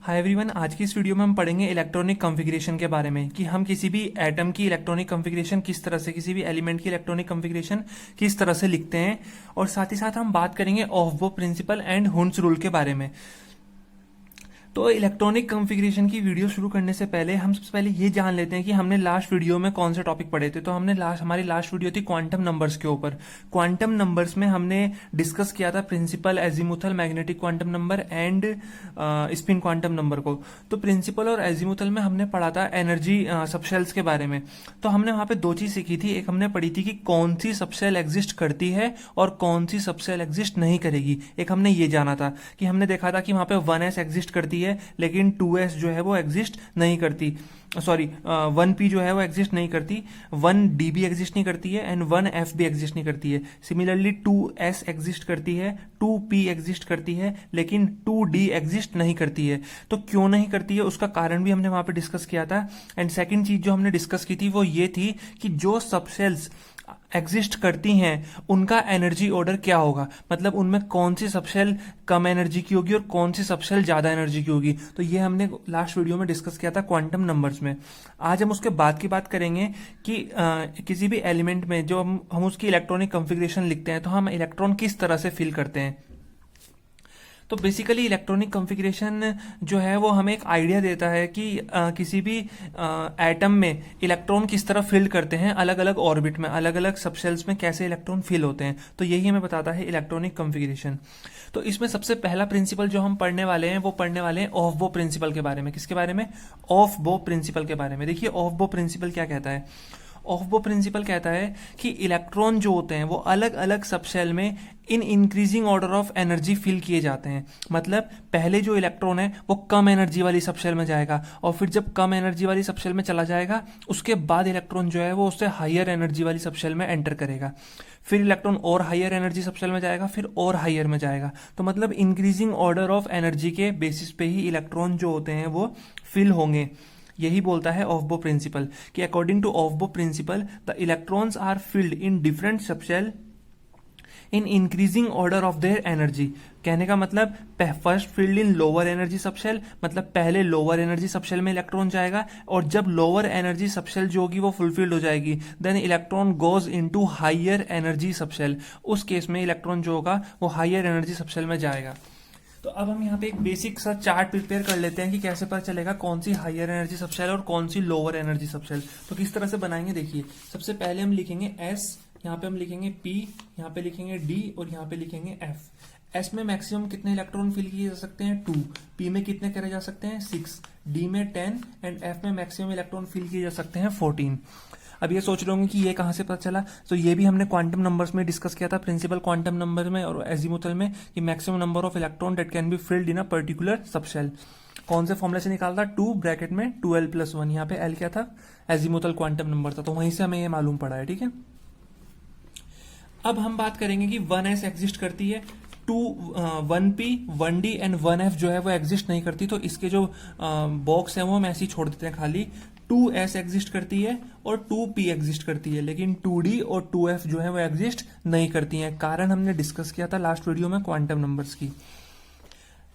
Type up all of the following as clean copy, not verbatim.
Hi everyone, आज की इस वीडियो में हम पढ़ेंगे इलेक्ट्रॉनिक कॉन्फ़िगरेशन के बारे में कि हम किसी भी एटम की इलेक्ट्रॉनिक कॉन्फ़िगरेशन किस तरह से, किसी भी एलिमेंट की इलेक्ट्रॉनिक कॉन्फ़िगरेशन किस तरह से लिखते हैं। और साथ ही साथ हम बात करेंगे ऑफ-बो प्रिंसिपल एंड हुन्स रूल के बारे में। तो इलेक्ट्रॉनिक कॉन्फ़िगरेशन की वीडियो शुरू करने से पहले हम सबसे पहले ये जान लेते हैं कि हमने लास्ट वीडियो में कौन से टॉपिक पढ़े थे। तो हमारी लास्ट वीडियो थी क्वांटम नंबर्स के ऊपर। क्वांटम नंबर्स में हमने डिस्कस किया था principal, azimuthal, magnetic quantum number and spin quantum number को। तो प्रिंसिपल और एजीमुथल में हमने पढ़ा था एनर्जी सबशेल्स के बारे में। तो हमने वहां पे दो चीज सीखी थी। एक हमने पढ़ी थी कि कौन सी सबशेल एग्जिस्ट करती है और कौन सी सबशेल एग्जिस्ट नहीं करेगी। एक हमने ये जाना था कि हमने देखा था कि वहां पे 1s एग्जिस्ट करती है लेकिन 2s जो है वो एग्जिस्ट नहीं करती। सॉरी, 1p जो है वो एग्जिस्ट नहीं करती, 1d भी एग्जिस्ट नहीं करती है एंड 1f भी एग्जिस्ट नहीं करती है। सिमिलरली 2s एग्जिस्ट करती है, 2p एग्जिस्ट करती है लेकिन 2d एग्जिस्ट नहीं करती है। तो क्यों नहीं करती है उसका कारण भी हमने वहां पे डिस्कस किया था। एंड सेकंड चीज जो हमने डिस्कस की थी वो ये थी कि जो सबसेल्स एग्जिस्ट करती हैं उनका एनर्जी ऑर्डर क्या होगा, मतलब उनमें कौन सी सबशेल कम एनर्जी की होगी और कौन सी सबशेल ज्यादा एनर्जी की होगी। तो ये हमने लास्ट वीडियो में डिस्कस किया था क्वांटम नंबर्स में। आज हम उसके बाद की बात करेंगे कि किसी भी एलिमेंट में जो हम उसकी इलेक्ट्रॉनिक कॉन्फ़िगरेशन लिखते हैं तो हम इलेक्ट्रॉन किस तरह से फिल करते हैं। तो बेसिकली इलेक्ट्रॉनिक कॉन्फ़िगरेशन जो है वो हमें एक आइडिया देता है कि किसी भी एटम में इलेक्ट्रॉन किस तरह फिल करते हैं, अलग अलग ऑर्बिट में, अलग अलग सबशेल्स में कैसे इलेक्ट्रॉन फिल होते हैं। तो यही हमें बताता है इलेक्ट्रॉनिक कॉन्फ़िगरेशन। तो इसमें सबसे पहला प्रिंसिपल जो हम पढ़ने वाले हैं वो पढ़ने वाले हैं ऑफ बो प्रिंसिपल के बारे में। किसके बारे में? ऑफ बो प्रिंसिपल के बारे में। देखिए ऑफ बो प्रिंसिपल क्या कहता है। ऑफ बो प्रिंसिपल कहता है कि इलेक्ट्रॉन जो होते हैं वो अलग अलग सबशेल में in increasing order of energy fill किए जाते हैं। मतलब पहले जो इलेक्ट्रॉन है वो कम एनर्जी वाली सबशेल में जाएगा और फिर जब कम एनर्जी वाली सबशेल में चला जाएगा उसके बाद इलेक्ट्रॉन जो है वो उससे हायर एनर्जी वाली सबशेल में एंटर करेगा। फिर इलेक्ट्रॉन और हायर एनर्जी सबशेल में जाएगा, फिर और हायर में जाएगा। तो मतलब इंक्रीजिंग ऑर्डर ऑफ एनर्जी के बेसिस पे ही इलेक्ट्रॉन जो होते हैं वो फिल होंगे। यही बोलता है ऑफ बो प्रिंसिपल कि according to Aufbau principle the electrons are filled in different subshell in increasing order of their energy. कहने का मतलब first filled in lower energy subshell, मतलब पहले लोअर एनर्जी सबशेल में इलेक्ट्रॉन जाएगा और जब लोअर एनर्जी सबशेल जो होगी वो फुलफिल्ड हो जाएगी then electron goes into higher energy subshell. उस केस में इलेक्ट्रॉन जो होगा वो हायर एनर्जी सबशेल में जाएगा। तो अब हम यहाँ पे एक बेसिक सा चार्ट प्रिपेयर कर लेते हैं कि कैसे पता चलेगा कौन सी हायर एनर्जी सबशेल और कौन सी लोअर एनर्जी सबशेल। तो किस तरह से बनाएंगे देखिए। सबसे पहले हम लिखेंगे S, यहाँ पे हम लिखेंगे P, यहाँ पे लिखेंगे D और यहाँ पे लिखेंगे F। S में मैक्सिमम कितने इलेक्ट्रॉन फिल किए जा सकते हैं? 2। P में कितने करे जा सकते हैं? 6। D में 10 एंड F में मैक्सिमम इलेक्ट्रॉन फिल किए जा सकते हैं 14। अब ये सोच रहे होंगे कि ये कहाँ से पता चला। तो ये भी हमने क्वांटम नंबर्स में डिस्कस किया था, प्रिंसिपल क्वांटम नंबर में और एजीमुथल में, कि maximum number of electron that can be filled in a particular subshell. कौन से फॉर्मूले से निकालता? 2 ब्रैकेट में 2l+1। यहाँ पे l क्या था? एजीमुथल क्वांटम नंबर था, तो वहीं से हमें ये मालूम पड़ा है। ठीक है, अब हम बात करेंगे कि 1s एग्जिस्ट करती है, 1p, 1d एंड 1f जो है वो एग्जिस्ट नहीं करती। तो इसके जो बॉक्स है वो हम ऐसे ही छोड़ देते हैं खाली। 2s एग्जिस्ट करती है और 2p एग्जिस्ट करती है लेकिन 2d और 2f जो है वो एग्जिस्ट नहीं करती हैं। कारण हमने डिस्कस किया था लास्ट वीडियो में क्वांटम नंबर्स की।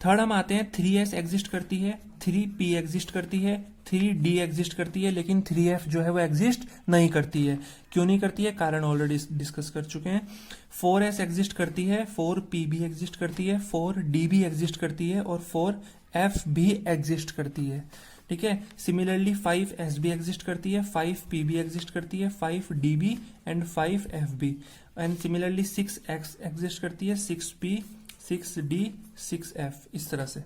थर्ड हम आते हैं 3s एग्जिस्ट करती है, 3p एग्जिस्ट करती है, 3d एग्जिस्ट करती है लेकिन 3f जो है वो एग्जिस्ट नहीं करती है। क्यों नहीं करती है? कारण ऑलरेडी डिस्कस कर चुके हैं। 4s एग्जिस्ट करती है, 4p भी एग्जिस्ट करती है, 4d भी एग्जिस्ट करती है और 4f भी एग्जिस्ट करती है। ठीक है, सिमिलरली 5s भी एग्जिस्ट करती है, 5p भी एग्जिस्ट करती है, 5d भी एंड 5f भी। एंड सिमिलरली 6x एग्जिस्ट करती है, 6p, 6d, 6f, इस तरह से।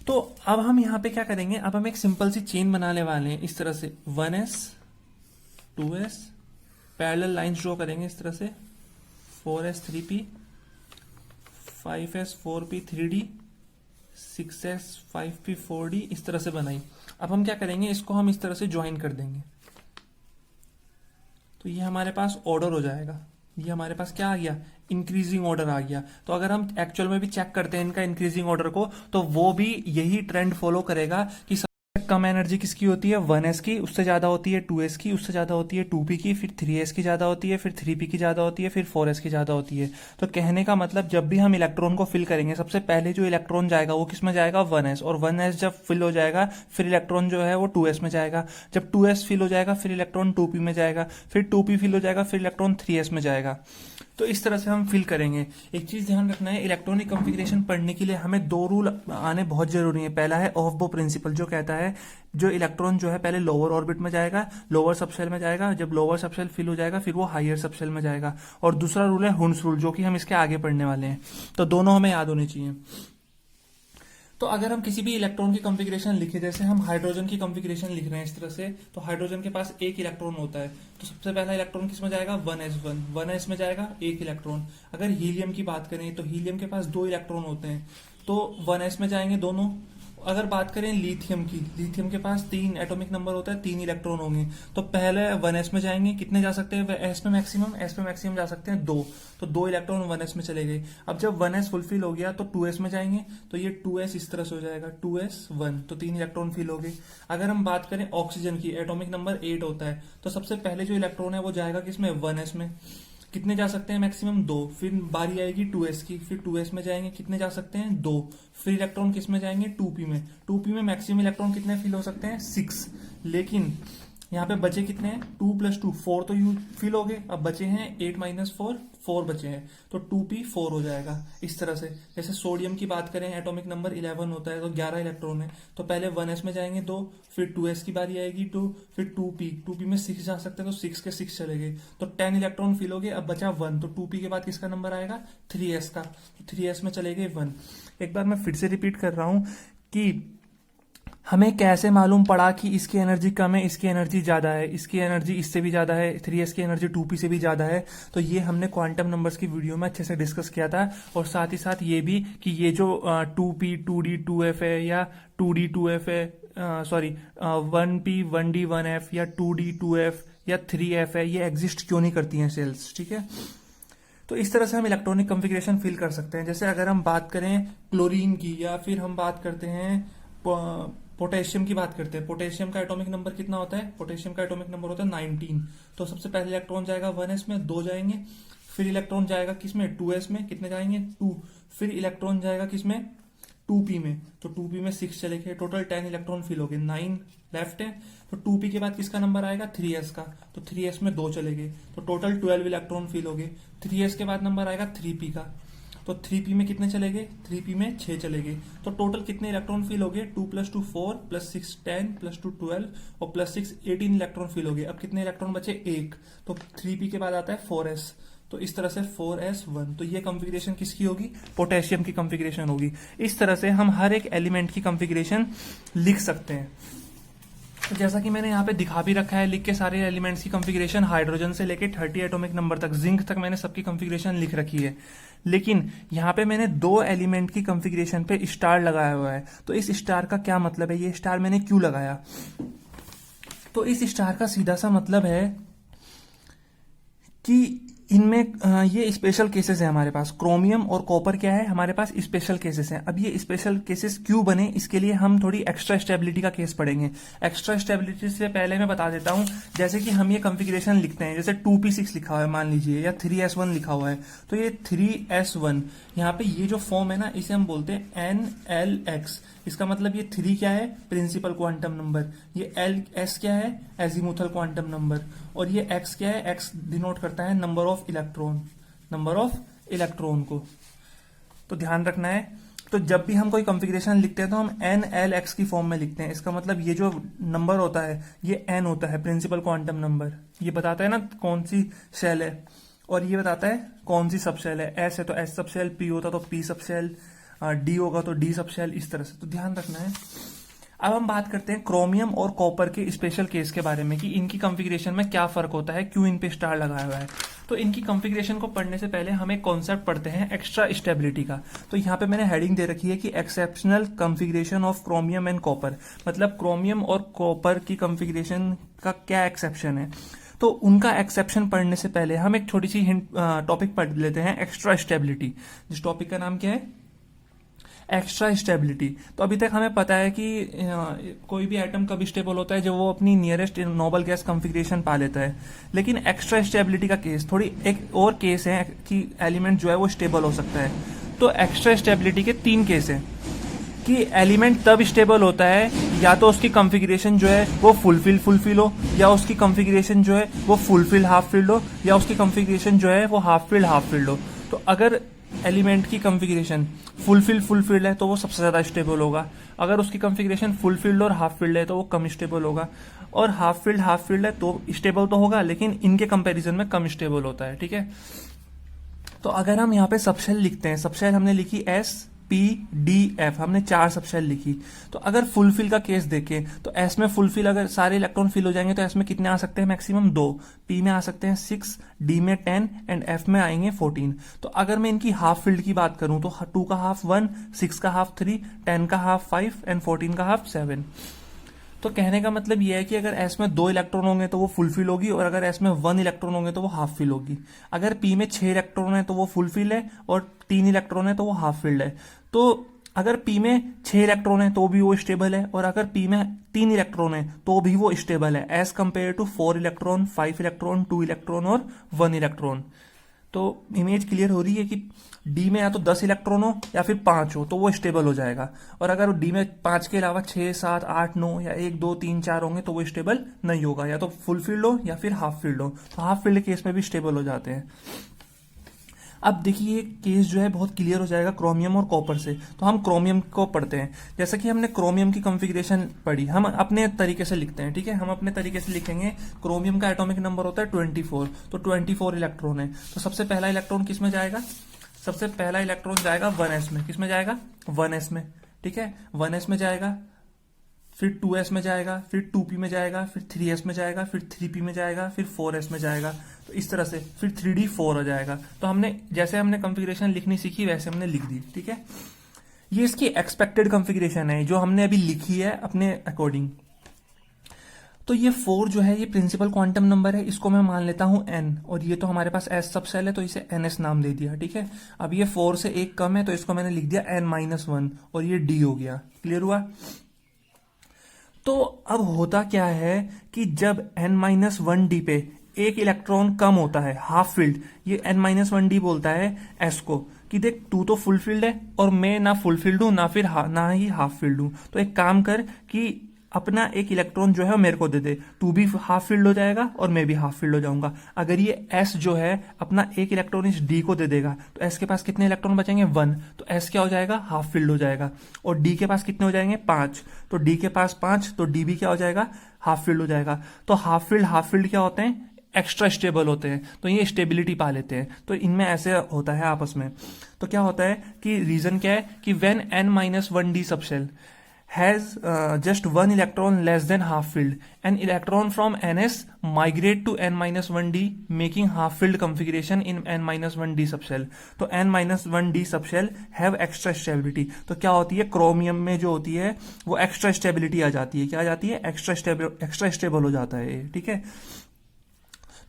तो अब हम यहाँ पे क्या करेंगे, अब हम एक सिंपल सी चेन बनाने वाले हैं इस तरह से। 1s, 2s, parallel lines draw करेंगे इस तरह से। 4s, 3p, 5s, 4p, 3d, 6s, 5p, 4d, इस तरह से बनाई। अब हम क्या करेंगे, इसको हम इस तरह से ज्वाइन कर देंगे तो ये हमारे पास ऑर्डर हो जाएगा। ये हमारे पास क्या आ गया? इंक्रीजिंग ऑर्डर आ गया। तो अगर हम एक्चुअल में भी चेक करते हैं इनका इंक्रीजिंग ऑर्डर को तो वो भी यही ट्रेंड फॉलो करेगा कि सबसे कम एनर्जी किसकी होती है 1s की, उससे ज़्यादा होती है 2s की, उससे ज़्यादा होती है 2p की, फिर 3s की ज़्यादा होती है, फिर 3p की ज़्यादा होती है, फिर 4s की ज़्यादा होती है। तो कहने का मतलब जब भी हम इलेक्ट्रॉन को फिल करेंगे सबसे पहले जो इलेक्ट्रॉन जाएगा वो किस में जाएगा 1s, और 1s जब फिल हो जाएगा फिर इलेक्ट्रॉन जो है वो 2s में जाएगा, जब 2s फिल हो जाएगा फिर इलेक्ट्रॉन 2p में जाएगा, फिर 2p फिल हो जाएगा फिर इलेक्ट्रॉन 3s में जाएगा। तो इस तरह से हम फिल करेंगे। एक चीज ध्यान रखना है, इलेक्ट्रॉनिक कॉन्फ़िगरेशन पढ़ने के लिए हमें दो रूल आने बहुत जरूरी है। पहला है ऑफ बो प्रिंसिपल, जो कहता है जो इलेक्ट्रॉन जो है पहले लोअर ऑर्बिट में जाएगा, लोअर सबशेल में जाएगा, जब लोअर सबशेल फिल हो जाएगा फिर वो हायर सबशेल में जाएगा। और दूसरा रूल है हुन्स रूल, जो कि हम इसके आगे पढ़ने वाले हैं। तो दोनों हमें याद होने चाहिए। तो अगर हम किसी भी इलेक्ट्रॉन की कॉन्फ़िगरेशन लिखे, जैसे हम हाइड्रोजन की कॉन्फ़िगरेशन लिख रहे हैं इस तरह से, तो हाइड्रोजन के पास एक इलेक्ट्रॉन होता है, तो सबसे पहला इलेक्ट्रॉन किस में जाएगा 1s में जाएगा एक इलेक्ट्रॉन। अगर हीलियम की बात करें तो हीलियम के पास दो इलेक्ट्रॉन होते हैं, तो 1s में जाएंगे दोनों। अगर बात करें लिथियम की, लिथियम के पास 3 एटॉमिक नंबर होता है, 3 इलेक्ट्रॉन होंगे, तो पहले 1s में जाएंगे, कितने जा सकते हैं एस पे मैक्सिमम जा सकते हैं 2, तो 2 इलेक्ट्रॉन 1s में चले गए। अब जब 1s फुलफिल हो गया तो 2s में जाएंगे, तो ये 2s इस तरह से हो जाएगा 2s 1, तो 3 इलेक्ट्रॉन फिल हो गए। अगर हम बात करें ऑक्सीजन की, एटॉमिक नंबर 8 होता है, तो सबसे पहले जो इलेक्ट्रॉन है वो जाएगा किसमें 1s में, कितने जा सकते हैं मैक्सिमम 2, फिर बारी आएगी 2s की, फिर 2s में जाएंगे, कितने जा सकते हैं 2, फिर इलेक्ट्रॉन किस में जाएंगे 2p में, 2p में मैक्सिमम इलेक्ट्रॉन कितने फिल हो सकते हैं 6, लेकिन यहाँ पे बचे कितने हैं 2 + 2 4 तो यू फिल हो गए, अब बचे हैं 8 - 4 4 बचे हैं, तो 2p 4 हो जाएगा इस तरह से। जैसे सोडियम की बात करें, एटॉमिक नंबर 11 होता है, तो 11 इलेक्ट्रॉन है, तो पहले 1s में जाएंगे 2, फिर 2s की बारी आएगी 2, फिर 2p में 6 जा सकते हैं, तो 6 के 6 चले गए, तो 10 इलेक्ट्रॉन फिल हो गए, अब बचा 1, तो 2p के बाद किसका नंबर आएगा 3s का, तो 3s में चले गए 1। एक बार मैं फिर से रिपीट कर रहा हूं कि हमें कैसे मालूम पड़ा कि इसकी एनर्जी कम है, इसकी एनर्जी ज्यादा है, इसकी एनर्जी इससे भी ज्यादा है, 3s की एनर्जी 2p से भी ज्यादा है। तो ये हमने क्वांटम नंबर्स की वीडियो में अच्छे से डिस्कस किया था। और साथ ही साथ ये भी कि ये जो 2p 2d 2f है, या 2d 2f है, सॉरी 1p 1d 1f, या 2d 2f या 3f है, ये एग्जिस्ट क्यों नहीं करती हैं सेल्स, ठीक है। तो इस तरह से हम इलेक्ट्रॉनिक कॉन्फ़िगरेशन फिल कर सकते हैं। जैसे अगर हम बात करें क्लोरीन की, या फिर हम बात करते हैं पोटेशियम की बात करते हैं, पोटेशियम का एटॉमिक नंबर कितना होता है, पोटेशियम का एटॉमिक नंबर होता है 19, तो सबसे पहले इलेक्ट्रॉन जाएगा 1s में, 2 जाएंगे, फिर इलेक्ट्रॉन जाएगा किसमें 2s में, कितने जाएंगे 2, फिर इलेक्ट्रॉन जाएगा किसमें 2p में, तो 2p में 6 चले गए, टोटल 10 इलेक्ट्रॉन फिल हो गए, 9 लेफ्ट है। तो 2p के बाद किसका नंबर आएगा 3s का, तो 3s में 2 चले गए, तो टोटल 12 इलेक्ट्रॉन फिल हो गए। 3s के बाद नंबर आएगा 3p का, तो 3p में कितने चले गए 3p में 6 चले गए, तो टोटल कितने इलेक्ट्रॉन फिल हो गए 2 + 2 4 + 6 10 + 2 12 और +6 18 इलेक्ट्रॉन फिल हो गए। अब कितने इलेक्ट्रॉन बचे 1, तो 3p के बाद आता है 4s, तो इस तरह से 4s 1, तो ये कॉन्फ़िगरेशन किसकी होगी पोटेशियम की कॉन्फ़िगरेशन होगी। इस तरह से हम हर एक एलिमेंट की कॉन्फ़िगरेशन लिख सकते हैं। तो जैसा कि मैंने यहाँ पे दिखा भी रखा है लिख के सारे एलिमेंट्स की कॉन्फ़िगरेशन, हाइड्रोजन से लेके 30 एटॉमिक नंबर तक, जिंक तक मैंने सबकी कॉन्फ़िगरेशन लिख रखी है। लेकिन यहाँ पे मैंने 2 एलिमेंट की कॉन्फ़िगरेशन पे स्टार लगाया हुआ है। तो इस स्टार का क्या मतलब है, ये स्टार मैंने क्यों लगाया, तो इस स्टार का सीधा सा मतलब है कि इनमें ये स्पेशल केसेस है हमारे पास, क्रोमियम और कॉपर क्या है हमारे पास स्पेशल केसेस हैं। अब ये स्पेशल केसेस क्यों बने, इसके लिए हम थोड़ी एक्स्ट्रा स्टेबिलिटी का केस पढ़ेंगे। एक्स्ट्रा स्टेबिलिटी से पहले मैं बता देता हूं, जैसे कि हम ये कॉन्फ़िगरेशन लिखते हैं, जैसे 2p6 लिखा हुआ है मान लीजिए, या 3s1 लिखा हुआ है, तो ये 3s1 यहाँ पे ये जो फॉर्म है ना, इसे हम बोलते हैं nlx। इसका मतलब ये 3 क्या है प्रिंसिपल क्वांटम नंबर, ये s क्या है एजीमुथल क्वांटम नंबर, और ये x क्या है, x डिनोट करता है नंबर ऑफ इलेक्ट्रॉन को। तो ध्यान रखना है, तो जब भी हम कोई कॉन्फ़िगरेशन लिखते हैं तो हम nlx की फॉर्म में लिखते हैं। इसका मतलब ये जो नंबर होता है ये n होता है प्रिंसिपल क्वांटम नंबर, ये बताता है ना कौन सी शेल है, और ये बताता है कौन सी सब शेल है। s है तो s सब शेल, p होता तो p सब शेल, d होगा तो d सब शेल, इस तरह से। तो ध्यान रखना है। अब हम बात करते हैं क्रोमियम और कॉपर के स्पेशल केस के बारे में, कि इनकी कॉन्फ़िगरेशन में क्या फर्क होता है, क्यों इन पे स्टार लगाया हुआ है। तो इनकी कॉन्फ़िगरेशन को पढ़ने से पहले हम एक कॉन्सेप्ट पढ़ते हैं एक्स्ट्रा स्टेबिलिटी का। तो यहाँ पे मैंने हेडिंग दे रखी है कि exceptional configuration of chromium and copper, मतलब क्रोमियम और कॉपर की कॉन्फ़िगरेशन का क्या एक्सेप्शन है। तो उनका एक्सेप्शन पढ़ने से पहले हम एक छोटी सी टॉपिक पढ़ लेते हैं, एक्स्ट्रा स्टेबिलिटी। जिस टॉपिक का नाम क्या है एक्स्ट्रा स्टेबिलिटी, तो अभी तक हमें पता है कि कोई भी एटम कब स्टेबल होता है जब वो अपनी नियरेस्ट नोबल गैस कॉन्फ़िगरेशन पा लेता है। लेकिन एक्स्ट्रा स्टेबिलिटी का केस थोड़ी एक और केस है कि एलिमेंट जो है वो स्टेबल हो सकता है। तो एक्स्ट्रा स्टेबिलिटी के 3 केस हैं कि एलिमेंट तब स्टेबल होता है या तो उसकी कॉन्फ़िगरेशन जो है वो फुलफिल हो, या उसकी कॉन्फ़िगरेशन जो है वो फुलफिल हाफ फिल्ड हो, या उसकी कॉन्फ़िगरेशन जो है वो हाफ फिल्ड हो। तो अगर एलिमेंट की कॉन्फ़िगरेशन फुलफिल्ड है तो वो सबसे ज़्यादा स्टेबल होगा। अगर उसकी कॉन्फ़िगरेशन फुलफिल्ड और हाफ फिल्ड है तो वो कम स्टेबल होगा। और हाफ फिल्ड है तो स्टेबल तो होगा लेकिन इनके कंपैरिजन में कम स्टेबल होता है, ठीक है। तो अगर हम यहाँ पे सबशेल लिखते हैं, सबशेल हमने लिखी S, P, D, F, हमने 4 सबशेल लिखी। तो अगर फुलफिल का केस देखें तो S में फुलफिल अगर सारे इलेक्ट्रॉन फिल हो जाएंगे तो S में कितने आ सकते हैं, मैक्सिमम 2, P में आ सकते हैं 6, D में 10 एंड F में आएंगे 14। तो अगर मैं इनकी हाफ फील्ड की बात करूं तो 2 का हाफ 1, 6 का हाफ 3, 10 का हाफ 5 एंड 14 का हाफ 7। तो कहने का मतलब यह है कि अगर S में 2 इलेक्ट्रॉन होंगे तो वो फुलफिल होगी, और अगर S में 1 इलेक्ट्रॉन होंगे तो वो हाफ फिल होगी। अगर P में 6 इलेक्ट्रॉन है तो वो फुलफिल है, और 3 इलेक्ट्रॉन है तो वो हाफ फिल्ड है। तो अगर P में 6 इलेक्ट्रॉन है तो भी वो स्टेबल है, और अगर P में 3 इलेक्ट्रॉन है तो भी वो स्टेबल है, as compare to 4 electron, 5 electron, 2 electron और 1 इलेक्ट्रॉन। तो इमेज क्लियर हो रही है कि डी में या तो 10 इलेक्ट्रॉन हो या फिर 5 हो तो वो स्टेबल हो जाएगा, और अगर डी में 5 के अलावा 6, 7, 8, 9 या 1, 2, 3, 4 होंगे तो वो स्टेबल नहीं होगा, या तो फुल फील्ड हो या फिर हाफ फील्ड हो। तो हाफ फील्ड केस में भी स्टेबल हो जाते हैं। अब देखिए ये केस जो है बहुत क्लियर हो जाएगा क्रोमियम और कॉपर से। तो हम क्रोमियम को पढ़ते हैं। जैसा कि हमने क्रोमियम की कॉन्फ़िगरेशन पढ़ी, हम अपने तरीके से लिखते हैं, ठीक है। हम अपने तरीके से लिखेंगे। क्रोमियम का एटॉमिक नंबर होता है 24, तो 24 इलेक्ट्रॉन है। तो सबसे पहला इलेक्ट्रॉन किस में जाएगा, सबसे पहला इलेक्ट्रॉन जाएगा 1s में। किस में जाएगा, 1s में, ठीक है। 1s में जाएगा, फिर 2s में जाएगा, फिर 2p में जाएगा, फिर 3s में जाएगा, फिर 3p में जाएगा, फिर 4s में जाएगा। तो इस तरह से फिर 3d4 हो जाएगा। तो हमने जैसे हमने कॉन्फ़िगरेशन लिखनी सीखी वैसे हमने लिख दी, ठीक है। ये इसकी एक्सपेक्टेड कॉन्फ़िगरेशन है जो हमने अभी लिखी है अपने अकॉर्डिंग। तो ये 4 जो है ये प्रिंसिपल क्वांटम नंबर है, इसको मैं मान लेता हूं n, और ये तो हमारे पास s सबसेल है तो इसे ns नाम दे दिया, ठीक है। अब ये 4 से 1 कम है तो इसको मैंने लिख दिया n-1, और ये d हो गया। क्लियर हुआ। तो अब होता क्या है कि जब n-1d पे एक इलेक्ट्रॉन कम होता है, हाफ फील्ड, ये n-1d बोलता है s को कि देख तू तो फुल फील्ड है और मैं ना फुल फील्ड हूं ना फिर ना ही हाफ फील्ड हूं, तो एक काम कर कि अपना एक इलेक्ट्रॉन जो है मेरे को दे दे, तू भी हाफ फील्ड हो जाएगा और मैं भी हाफ फील्ड हो जाऊंगा। अगर ये s जो है अपना एक इलेक्ट्रॉन इस d को दे देगा तो s के पास कितने इलेक्ट्रॉन बचेंगे, 1, तो s क्या हो जाएगा, हाफ फील्ड हो जाएगा। और d के पास कितने हो जाएंगे, 5, तो d के पास 5, तो d भी क्या हो जाएगा, हाफ फील्ड हो जाएगा। तो हाफ फील्ड क्या होते हैं, एक्स्ट्रा स्टेबल होते हैं, तो ये स्टेबिलिटी पा लेते हैं। तो इनमें ऐसे होता है आपस में। तो क्या होता है कि रीजन क्या है कि when n-1d subshell has just 1 electron less than half filled, an electron from ns migrate to n-1d making half filled configuration in n-1d subshell। तो n-1d subshell have extra stability। तो क्या होती है, क्रोमियम में जो होती है वो एक्स्ट्रा स्टेबिलिटी आ जाती है। क्या आ जाती है, एक्स्ट्रा स्टेबल हो जाता है, ठीक है।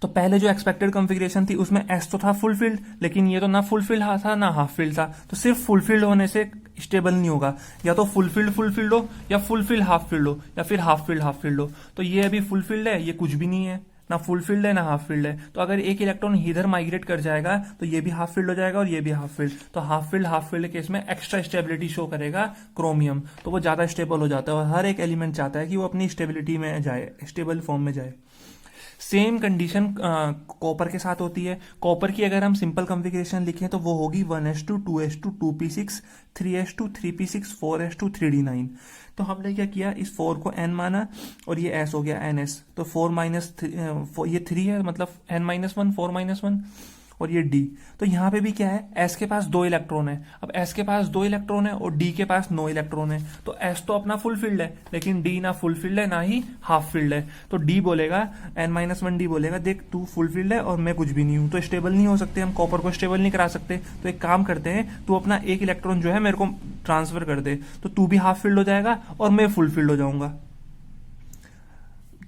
तो पहले जो एक्सपेक्टेड कॉन्फ़िगरेशन थी उसमें S तो था फुल फील्ड, लेकिन ये तो ना फुल फील्ड था ना हाफ फील्ड था। तो सिर्फ फुल फील्ड होने से स्टेबल नहीं होगा, या तो फुल फील्ड हो, या फुल फील्ड हाफ फील्ड हो, या फिर हाफ फील्ड हो। तो ये अभी फुल फील्ड है, ये कुछ भी नहीं है, ना फुल फील्ड है ना हाफ फील्ड है। तो अगर एक इलेक्ट्रॉन इधर माइग्रेट कर जाएगा तो ये भी हाफ फील्ड हो जाएगा और ये भी हाफ फील्ड। तो हाफ फील्ड केस में एक्स्ट्रा स्टेबिलिटी शो करेगा क्रोमियम, तो वो ज्यादा स्टेबल हो जाता है। और हर एक एलिमेंट चाहता है कि वो अपनी स्टेबिलिटी में जाए, स्टेबल फॉर्म में जाए। सेम कंडीशन कॉपर के साथ होती है। कॉपर की अगर हम सिंपल कॉन्फ़िगरेशन लिखें तो वो होगी 1s2 2s2 2p6 3s2 3p6 4s2 3d9। तो हमने क्या किया, इस 4 को n माना और ये s हो गया ns। तो 4 ये 3 है, मतलब n-1 4-1 और ये D। तो यहाँ पे भी क्या है, S के पास 2 इलेक्ट्रॉन है। अब S के पास 2 इलेक्ट्रॉन है और D के पास 9 इलेक्ट्रॉन है। तो S तो अपना फुल फील्ड है, लेकिन D ना फुल फील्ड है ना ही हाफ फील्ड है। तो D बोलेगा, n-1D बोलेगा, देख तू फुल फील्ड है और मैं कुछ भी नहीं हूं, तो स्टेबल नहीं हो सकते, हम कॉपर को स्टेबल नहीं करा सकते। तो एक काम करते हैं, तू अपना एक इलेक्ट्रॉन जो है मेरे को ट्रांसफर कर दे, तो तू भी हाफ फील्ड हो जाएगा और मैं फुल फील्ड हो जाऊंगा।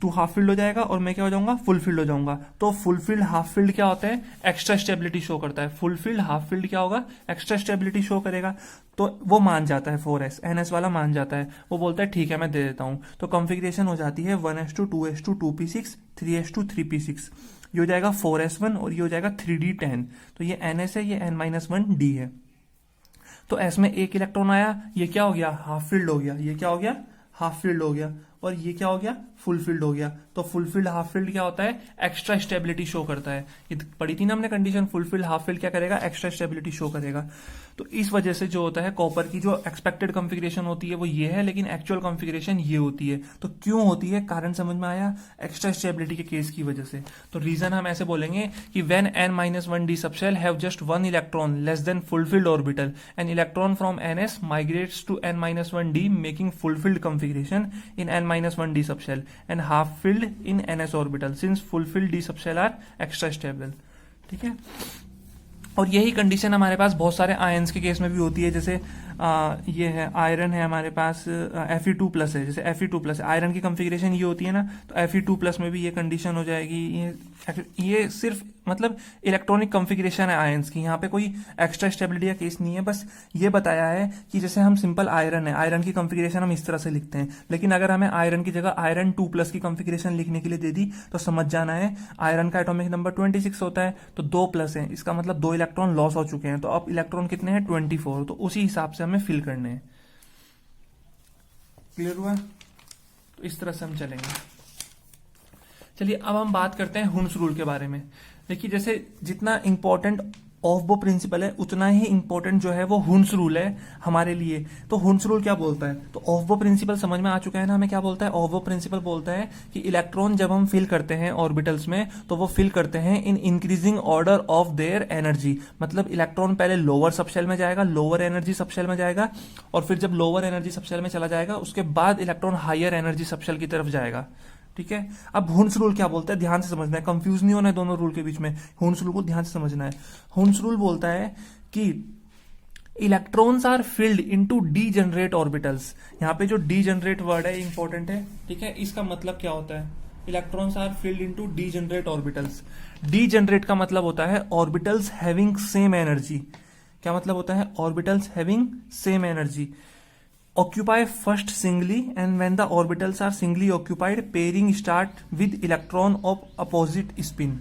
तू हाफ फील्ड हो जाएगा और मैं क्या हो जाऊंगा, फुल फील्ड हो जाऊंगा। तो फुल फील्ड हाफ फील्ड क्या होता है, एक्स्ट्रा स्टेबिलिटी शो करता है। फुल फील्ड हाफ फील्ड क्या होगा, एक्स्ट्रा स्टेबिलिटी शो करेगा। तो वो मान जाता है 4s, NS वाला मान जाता है, वो बोलता है ठीक है मैं दे देता हूं। तो कॉन्फ़िगरेशन हो जाती है 1s2 2s2 2p6 3s2 3p6। ये हो जाएगा 4s1 और ये हो जाएगा 3d10। तो ये NS है, ये n-1d है। तो एस में एक इलेक्ट्रॉन आया, ये क्या हो गया, हाफ फील्ड हो गया। ये क्या हो गया, हाफ फील्ड हो गया। और ये क्या हो गया, फुल फील्ड हो गया। तो फुल फील्ड हाफ फील्ड क्या होता है, एक्स्ट्रा स्टेबिलिटी शो करता है। ये पढ़ी थी ना हमने condition, full field half field क्या करेगा, एक्स्ट्रा स्टेबिलिटी शो करेगा। तो इस वजह से जो होता है कॉपर की जो एक्सपेक्टेड कॉन्फ़िगरेशन होती है वो ये है, लेकिन एक्चुअल कॉन्फ़िगरेशन ये होती है। तो क्यों होती है, कारण समझ में आया, एक्स्ट्रा स्टेबिलिटी के केस की वजह से। तो रीजन हम ऐसे बोलेंगे कि when n-1d subshell have just one electron less than fulfilled orbital, an electron from NS migrates to n-1d making fulfilled configuration in n-1d subshell and half filled in NS orbital since fulfilled d subshell are extra stable. ठीक है, और यही condition हमारे पास बहुत सारे ions के case में भी होती है। जैसे ये है आयरन है हमारे पास, Fe2+ है, जैसे Fe2+ आयरन की कॉन्फ़िगरेशन ये होती है ना, तो Fe2+ में भी ये कंडीशन हो जाएगी। ये सिर्फ मतलब इलेक्ट्रॉनिक कॉन्फ़िगरेशन है आयंस की, यहाँ पे कोई एक्स्ट्रा स्टेबिलिटी का केस नहीं है। बस ये बताया है कि जैसे हम सिंपल आयरन है, आयरन की कॉन्फ़िगरेशन हम इस तरह से लिखते हैं, लेकिन अगर हमें आयरन की जगह आयरन 2+ की कॉन्फ़िगरेशन लिखने के लिए दे दी तो समझ जाना है आयरन का एटॉमिक नंबर 26 होता है, तो 2+ है, इसका मतलब 2 इलेक्ट्रॉन लॉस हो चुके हैं। तो अब इलेक्ट्रॉन कितने हैं, 24। तो उसी हिसाब से हमें फिल करने हैं। क्लियर हुआ? तो इस तरह से हम चलेंगे। चलिए अब हम बात करते हैं हुन्स रूल के बारे में। देखिए जैसे जितना इंपॉर्टेंट ऑफ-बो प्रिंसिपल है उतना ही इंपॉर्टेंट जो है वो हुन्स रूल है हमारे लिए। तो हुन्स रूल क्या बोलता है, तो ऑफ-बो प्रिंसिपल समझ में आ चुका है ना हमें क्या बोलता है। ऑफ-बो प्रिंसिपल बोलता है कि इलेक्ट्रॉन जब हम फिल करते हैं ऑर्बिटल्स में तो वो फिल करते हैं इन increasing order of their energy. मतलब इलेक्ट्रॉन पहले लोअर सबशेल में जाएगा, लोअर एनर्जी सबशेल में जाएगा, और फिर जब लोअर एनर्जी सबशेल में चला जाएगा उसके बाद इलेक्ट्रॉन हायर एनर्जी सबशेल की तरफ जाएगा। ठीक है, अब हुन्स रूल क्या बोलता है, ध्यान से समझना है, कंफ्यूज नहीं होना है दोनों रूल के बीच में। हुन्स रूल को ध्यान से समझना है। हुन्स रूल बोलता है कि electrons are filled into degenerate orbitals. यहाँ पे जो डीजेनरेट वर्ड है इंपॉर्टेंट है। ठीक है, इसका मतलब क्या होता है, electrons are filled into degenerate orbitals. Degenerate का मतलब होता है ऑर्बिटल्स हैविंग सेम एनर्जी। क्या मतलब होता है, orbitals having same energy. Occupy first singly, and when the orbitals are singly occupied, pairing start with electron of opposite spin.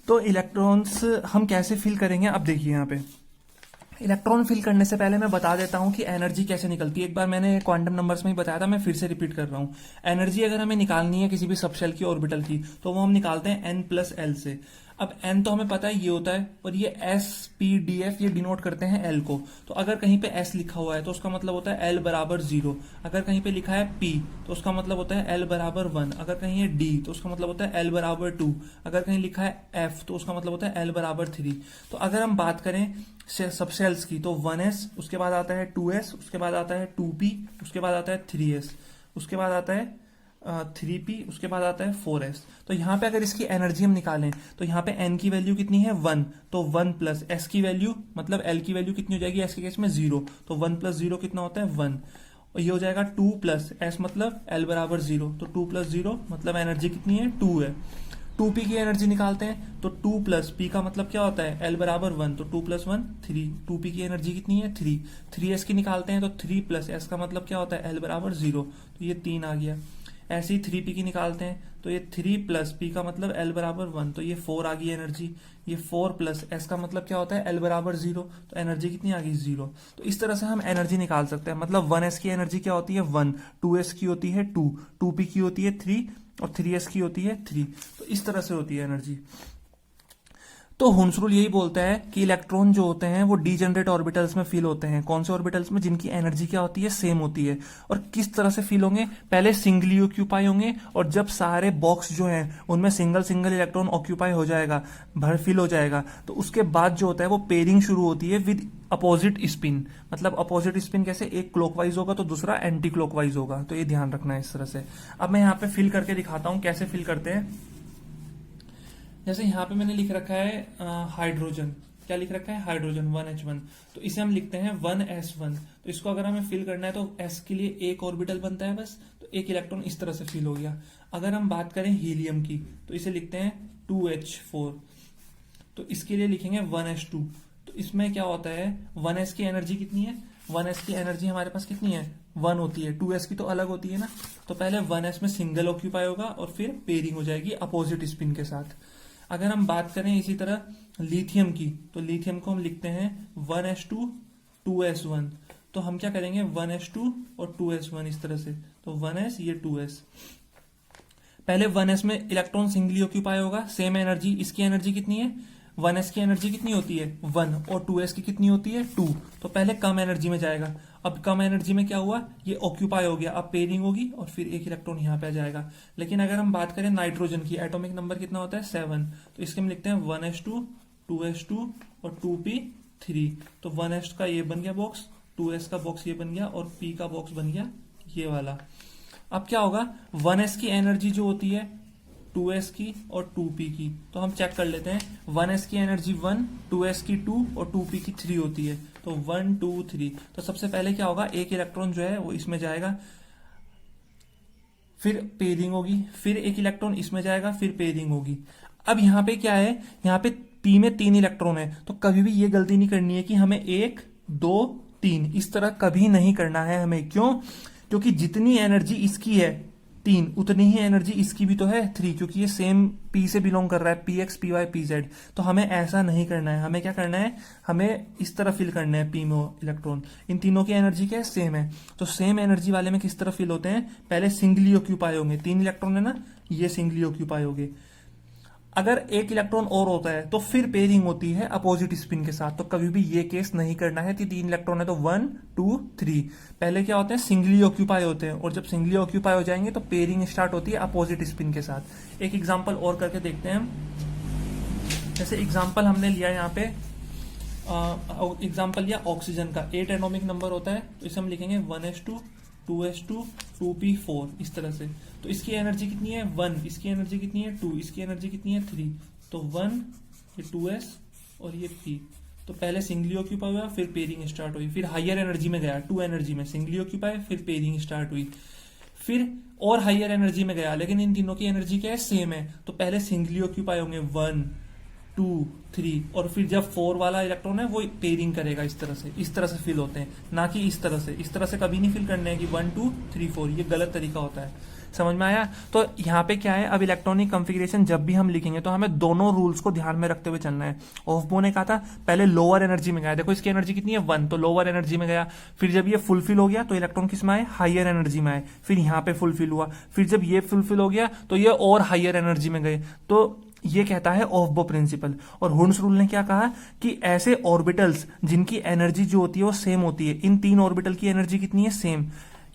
तो electrons हम कैसे फिल करेंगे, अब देखिए यहाँ पे इलेक्ट्रॉन फिल करने से पहले मैं बता देता हूं कि एनर्जी कैसे निकलती है। एक बार मैंने क्वांटम नंबर्स में ही बताया था, मैं फिर से रिपीट कर रहा हूं। एनर्जी अगर हमें निकालनी है किसी भी सबशेल की ऑर्बिटल की तो वो हम निकालते हैं n+l से। अब n तो हमें पता है ये होता है, और ये S-P-D-F ये डिनोट करते हैं l को। तो अगर कहीं पे s लिखा हुआ है तो उसका मतलब होता है l बराबर 0। अगर कहीं पे लिखा है p तो उसका मतलब होता है l बराबर 1। अगर कहीं है d तो उसका मतलब होता है l बराबर 2। अगर कहीं लिखा है f तो उसका मतलब होता है l बराबर 3। तो अगर हम बात करें सबसेल्स की तो 1s, उसके बाद आता है 2s, उसके बाद आता है 2p, उसके बाद आता है 3s, उसके बाद आता है 3p, उसके बाद आता है 4s। तो यहाँ पे अगर इसकी एनर्जी हम निकालें तो यहाँ पे n की वैल्यू कितनी है 1, तो 1 प्लस s की वैल्यू मतलब l की वैल्यू कितनी हो जाएगी, s के केस में 0, तो 1 प्लस 0 कितना होता है 1। और ये हो जाएगा 2 प्लस s मतलब l बराबर 0, तो 2 प्लस 0 मतलब एनर्जी कितनी है 2 है। 2p की एनर्जी निकालते हैं तो 2 प्लस p का मतलब क्या होता है l बराबर 1, तो 2 प्लस 1 3। 2p की एनर्जी कितनी है 3। 3s की निकालते हैं तो 3 प्लस s का मतलब क्या होता है l बराबर 0, तो ये 3 आ गया। ऐसे ही 3p की निकालते हैं तो ये 3 प्लस p का मतलब l बराबर 1, तो ये 4 आ गई एनर्जी। ये 4 प्लस s का मतलब क्या होता है l बराबर 0, तो एनर्जी कितनी आ गई 0। तो इस तरह से हम एनर्जी निकाल सकते हैं। मतलब 1s की एनर्जी क्या होती है 1, 2s की होती है 2, 2p की होती है 3 और 3s की होती है 3। तो इस तरह से होती है एनर्जी। तो हुन्स रूल यही बोलता है कि इलेक्ट्रॉन जो होते हैं वो डीजेनरेट ऑर्बिटल्स में फिल होते हैं। कौन से ऑर्बिटल्स में, जिनकी एनर्जी क्या होती है सेम होती है। और किस तरह से फिल होंगे, पहले सिंगली ऑक्यूपाई होंगे, और जब सारे बॉक्स जो हैं उनमें सिंगल सिंगल इलेक्ट्रॉन ऑक्यूपाई हो जाएगा, भर फिल हो जाएगा, तो उसके बाद जो होता है वो पेयरिंग शुरू होती है विद अपोजिट स्पिन। मतलब अपोजिट स्पिन कैसे, एक क्लॉकवाइज होगा तो दूसरा एंटी क्लॉकवाइज होगा, तो ये ध्यान रखना है इस तरह से। अब मैं यहाँ पे फिल करके दिखाता हूँ कैसे फिल करते हैं। जैसे यहाँ पे मैंने लिख रखा है हाइड्रोजन, क्या लिख रखा है, हाइड्रोजन 1H1, तो इसे हम लिखते हैं 1s1। तो इसको अगर हमें फिल करना है तो s के लिए एक ऑर्बिटल बनता है बस, तो एक इलेक्ट्रॉन इस तरह से फिल हो गया। अगर हम बात करें हीलियम की तो इसे लिखते हैं 2H4, तो इसके लिए लिखेंगे 1s2। तो इसमें क्या होता है, 1s की एनर्जी कितनी है, 1s की एनर्जी हमारे पास कितनी है, 1 होती है, 2s की तो अलग होती है ना। तो पहले 1s में सिंगल ऑक्यूपाई होगा और फिर पेयरिंग हो जाएगी अपोजिट स्पिन के साथ। अगर हम बात करें इसी तरह लिथियम की, तो लिथियम को हम लिखते हैं 1s2 2s1। तो हम क्या करेंगे, 1s2 और 2s1 इस तरह से, तो 1s ये 2s। पहले 1s में इलेक्ट्रॉन सिंगली ऑक्यूपाई होगा, सेम एनर्जी, इसकी एनर्जी कितनी है, 1s की एनर्जी कितनी होती है 1, और 2s की कितनी होती है 2। तो पहले कम एनर्जी में जाएगा, अब कम एनर्जी में क्या हुआ, ये ऑक्यूपाई हो गया, अब पेयरिंग होगी और फिर एक इलेक्ट्रॉन यहाँ पे आ जाएगा। लेकिन अगर हम बात करें नाइट्रोजन की, एटॉमिक नंबर कितना होता है 7, तो इसके हम लिखते हैं 1s2 2s2 और 2p3। तो 1s का ये बन गया बॉक्स, 2s का बॉक्स ये बन गया और p का बॉक्स बन गया ये वाला। अब क्या होगा, 1s की एनर्जी जो होती है 2s की और 2p की, तो हम चेक कर लेते हैं। 1s की एनर्जी 1, 2s की 2 और 2p की 3 होती है, तो 1 2 3। तो सबसे पहले क्या होगा, एक इलेक्ट्रॉन जो है वो इसमें जाएगा, फिर पेयरिंग होगी, फिर एक इलेक्ट्रॉन इसमें जाएगा, फिर पेयरिंग होगी। अब यहाँ पे क्या है, यहाँ पे p में 3 इलेक्ट्रॉन है, तो कभी भी ये गलती नहीं करनी है कि हमें 1 2 3 इस तरह कभी नहीं करना है हमें। क्यों, क्योंकि जितनी एनर्जी इसकी है 3, उतनी ही एनर्जी इसकी भी तो है 3, क्योंकि ये सेम p से बिलोंग कर रहा है, px py pz। तो हमें ऐसा नहीं करना है, हमें क्या करना है, हमें इस तरह फिल करना है p में इलेक्ट्रॉन। इन तीनों की एनर्जी क्या है, सेम है। तो सेम एनर्जी वाले में किस तरह फिल होते हैं, पहले सिंगली ऑक्यूपाई होंगे, 3 इलेक्ट्रॉन है ना, ये सिंगली ऑक्यूपाई होंगे। अगर एक इलेक्ट्रॉन और होता है तो फिर पेयरिंग होती है अपोजिट स्पिन के साथ, तो कभी भी ये केस नहीं करना है कि 3 इलेक्ट्रॉन है तो 1 2 3। पहले क्या होते हैं, सिंगली ऑक्यूपाई होते हैं, और जब सिंगली ऑक्यूपाई हो जाएंगे तो पेयरिंग स्टार्ट होती है अपोजिट स्पिन के साथ। एक एग्जांपल और करके देखते हैं हम। जैसे एग्जांपल हमने लिया यहाँ पे, एग्जांपल लिया ऑक्सीजन का, 8 एटॉमिक नंबर होता है, तो इसे हम लिखेंगे 1s2 2s2 2p4 इस तरह से। तो इसकी एनर्जी कितनी है 1, इसकी एनर्जी कितनी है 2, इसकी एनर्जी कितनी है 3। तो 1 ये 2s और ये p। तो पहले सिंगली ऑक्यूपाई हुआ, फिर पेयरिंग स्टार्ट हुई, फिर हायर एनर्जी में गया 2 एनर्जी में, सिंगली ऑक्यूपाई, फिर पेयरिंग स्टार्ट हुई, फिर और हायर एनर्जी में गया, लेकिन इन तीनों की एनर्जी क्या है, सेम है। तो पहले सिंगली ऑक्यूपाई होंगे 1 2 3, और फिर जब 4 वाला इलेक्ट्रॉन है वो पेयरिंग करेगा इस तरह से फिल होते हैं, ना कि इस तरह से कभी नहीं फिल करने हैं कि 1 2 3 4, ये गलत तरीका होता है। समझ में आया। तो यहाँ पे क्या है, अब इलेक्ट्रॉनिक कॉन्फ़िगरेशन जब भी हम लिखेंगे तो हमें दोनों रूल्स को ध्यान में रखते हुए चलना है। ऑफबो ने कहा था पहले लोअर एनर्जी में गया, देखो इसकी एनर्जी कितनी है 1, तो लोअर एनर्जी में गया, फिर जब ये फुलफिल हो गया तो इलेक्ट्रॉन किस में आए, हायर एनर्जी में आए, फिर यहाँ पे फुलफिल हुआ, फिर जब ये फुलफिल हो गया तो ये और हायर एनर्जी में गए। तो ये कहता है ऑफबो प्रिंसिपल। और हुंस रूल ने क्या कहा कि ऐसे ऑर्बिटल्स जिनकी एनर्जी जो होती है वो सेम होती है, इन 3 ऑर्बिटल की एनर्जी कितनी है, सेम।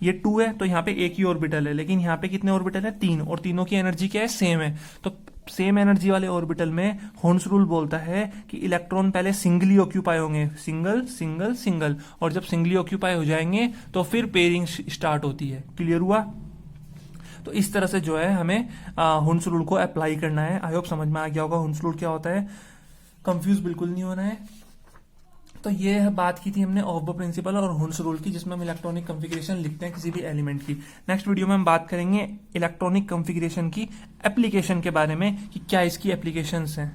ये 2 है तो यहाँ पे एक ही ऑर्बिटल है, लेकिन यहाँ पे कितने ऑर्बिटल है 3, और तीनों की एनर्जी क्या है, सेम है। तो सेम एनर्जी वाले ऑर्बिटल में हुंस रूल बोलता है कि इलेक्ट्रॉन पहले सिंगली ऑक्यूपाई होंगे, सिंगल सिंगल सिंगल, और जब सिंगली ऑक्यूपाई हो जाएंगे तो फिर पेयरिंग स्टार्ट होती है। क्लियर हुआ। तो इस तरह से जो है हमें हुंस रूल को अप्लाई करना है। आई होप समझ में आ गया होगा हुंस रूल क्या होता है, कंफ्यूज बिल्कुल नहीं होना है। तो ये बात की थी हमने ऑफबो प्रिंसिपल और हुंस रूल की, जिसमें हम इलेक्ट्रॉनिक कॉन्फ़िगरेशन लिखते हैं किसी भी एलिमेंट की। नेक्स्ट वीडियो में हम बात करेंगे इलेक्ट्रॉनिक कॉन्फ़िगरेशन की एप्लीकेशन के बारे में कि क्या इसकी एप्लीकेशंस हैं।